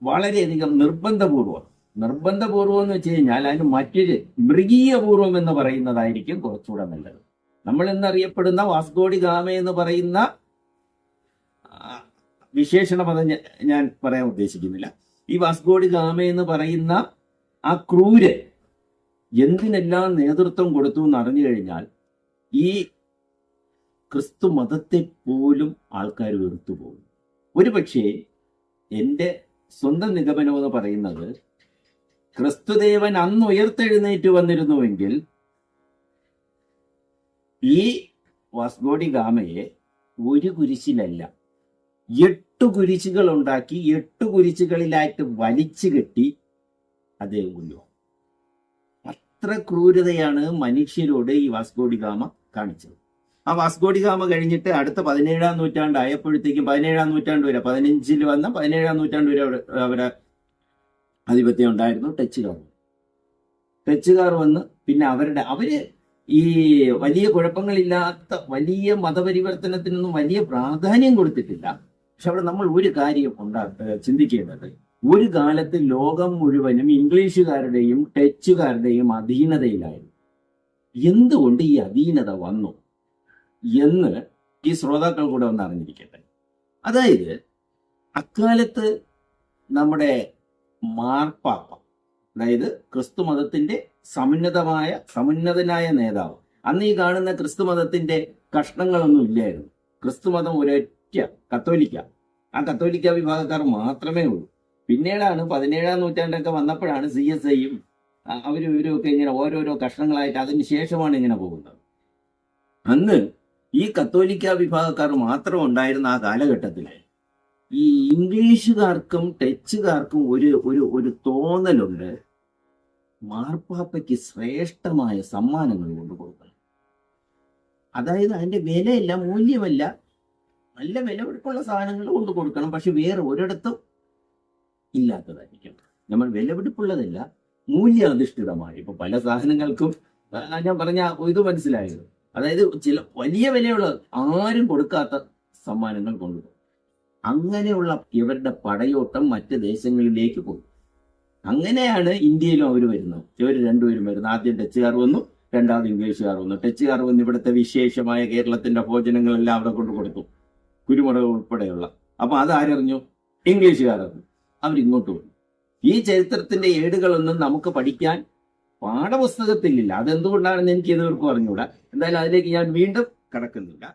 വളരെയധികം നിർബന്ധപൂർവം എന്ന് വെച്ച് കഴിഞ്ഞാൽ അതിന് മറ്റൊരു മൃഗീയപൂർവം എന്ന് പറയുന്നതായിരിക്കും കുറച്ചുകൂടെ നല്ലത്. നമ്മൾ എന്നറിയപ്പെടുന്ന വാസ്കോഡി ഗാമ എന്ന് പറയുന്ന വിശേഷണ പദം ഞാൻ പറയാൻ ഉദ്ദേശിക്കുന്നില്ല. ഈ വാസ്കോഡി ഗാമ എന്ന് പറയുന്ന ആ ക്രൂര് എന്തിനെല്ലാം നേതൃത്വം കൊടുത്തു എന്ന് അറിഞ്ഞു കഴിഞ്ഞാൽ ഈ ക്രിസ്തു മതത്തെ പോലും ആൾക്കാർ വെറുത്തു പോകും. ഒരുപക്ഷെ എൻ്റെ സ്വന്തം നിഗമനം എന്ന് പറയുന്നത്, ക്രിസ്തുദേവൻ അന്ന് ഉയർത്തെഴുന്നേറ്റ് വന്നിരുന്നുവെങ്കിൽ ഈ വാസ്കോഡി ഗാമയെ ഒരു കുരിശിലല്ല 8 കുരിശുകൾ ഉണ്ടാക്കി 8 കുരിശുകളിലായിട്ട് വലിച്ചു കെട്ടി അദ്ദേഹം കൊല്ലുക. അത്ര ക്രൂരതയാണ് മനുഷ്യരോട് ഈ വാസ്കോഡി ഗാമ കാണിച്ചത്. ആ വാസ്കോഡി ഗാമ കഴിഞ്ഞിട്ട് അടുത്ത 17-ാം നൂറ്റാണ്ട് ആയപ്പോഴത്തേക്കും 17-ാം നൂറ്റാണ്ട് വരെ 15-ൽ വന്ന 17-ാം നൂറ്റാണ്ട് വരെ അവരെ ആധിപത്യം ഉണ്ടായിരുന്നു. ഡച്ചുകാർ വന്ന് പിന്നെ അവര് ഈ വലിയ കുഴപ്പങ്ങളില്ലാത്ത വലിയ മതപരിവർത്തനത്തിനൊന്നും വലിയ പ്രാധാന്യം കൊടുത്തിട്ടില്ല. പക്ഷെ അവിടെ നമ്മൾ ഒരു കാര്യം ചിന്തിക്കേണ്ടത്, ഒരു കാലത്ത് ലോകം മുഴുവനും ഇംഗ്ലീഷുകാരുടെയും ഡച്ചുകാരുടെയും അധീനതയിലായിരുന്നു. എന്തുകൊണ്ട് ഈ അധീനത വന്നു എന്ന് ഈ ശ്രോതാക്കൾ കൂടെ ഒന്ന് അറിഞ്ഞിരിക്കട്ടെ. അതായത് അക്കാലത്ത് നമ്മുടെ മാർപ്പാപ്പ, അതായത് ക്രിസ്തു മതത്തിന്റെ സമുന്നതനായ നേതാവ്, അന്ന് ഈ കാണുന്ന ക്രിസ്തു മതത്തിന്റെ കഷ്ണങ്ങളൊന്നും ഇല്ലായിരുന്നു. ക്രിസ്തു മതം ഒരൊറ്റ കത്തോലിക്ക, ആ കത്തോലിക്ക വിഭാഗക്കാർ മാത്രമേ ഉള്ളൂ. പിന്നീടാണ് 17-ാം നൂറ്റാണ്ടൊക്കെ വന്നപ്പോഴാണ് CSIയും ഇവരും ഒക്കെ ഇങ്ങനെ ഓരോരോ കഷ്ണങ്ങളായിട്ട് അതിന് ശേഷമാണ് ഇങ്ങനെ പോകുന്നത്. അന്ന് ഈ കത്തോലിക്ക വിഭാഗക്കാർ മാത്രം ഉണ്ടായിരുന്ന ആ കാലഘട്ടത്തിൽ ഈ ഇംഗ്ലീഷുകാർക്കും ഡച്ചുകാർക്കും ഒരു തോന്നലുണ്ട്, മാർപ്പാപ്പയ്ക്ക് ശ്രേഷ്ഠമായ സമ്മാനങ്ങൾ കൊണ്ട് കൊടുക്കണം. അതായത് അതിന്റെ വിലയല്ല, മൂല്യമല്ല, നല്ല വിലപിടിപ്പുള്ള സാധനങ്ങൾ കൊണ്ട് കൊടുക്കണം. പക്ഷെ വേറെ ഒരിടത്തും ഇല്ലാത്തതായിരിക്കും. നമ്മൾ വിലപിടിപ്പുള്ളതല്ല, മൂല്യാധിഷ്ഠിതമായി. ഇപ്പൊ പല സാധനങ്ങൾക്കും ഞാൻ പറഞ്ഞ ഇത് മനസ്സിലായത്, അതായത് ചില വലിയ വിലയുള്ള ആരും കൊടുക്കാത്ത സമ്മാനങ്ങൾ കൊണ്ടുപോകും. അങ്ങനെയുള്ള ഇവരുടെ പടയോട്ടം മറ്റ് ദേശങ്ങളിലേക്ക് പോകും. അങ്ങനെയാണ് ഇന്ത്യയിലും അവർ വരുന്നത്. ഇവർ രണ്ടുപേരും വരുന്നത്. ആദ്യം ഡച്ചുകാർ വന്നു, രണ്ടാമത് ഇംഗ്ലീഷുകാർ വന്നു. ഡച്ചുകാർ വന്ന് ഇവിടുത്തെ വിശേഷമായ കേരളത്തിന്റെ ഭോജനങ്ങളെല്ലാം അവിടെ കൊണ്ട് കൊടുത്തു, കുരുമുളക് ഉൾപ്പെടെയുള്ള. അപ്പൊ അതാരറിഞ്ഞു? ഇംഗ്ലീഷുകാർ അറിഞ്ഞു. അവരിങ്ങോട്ട് വന്നു. ഈ ചരിത്രത്തിന്റെ ഏടുകളൊന്നും നമുക്ക് പഠിക്കാൻ പാഠപുസ്തകത്തിലില്ല. അതെന്തുകൊണ്ടാണെന്ന് എനിക്ക് ഇതുവരെക്കും അറിഞ്ഞുകൂടാ. എന്തായാലും അതിലേക്ക് ഞാൻ വീണ്ടും കടക്കുന്നില്ല.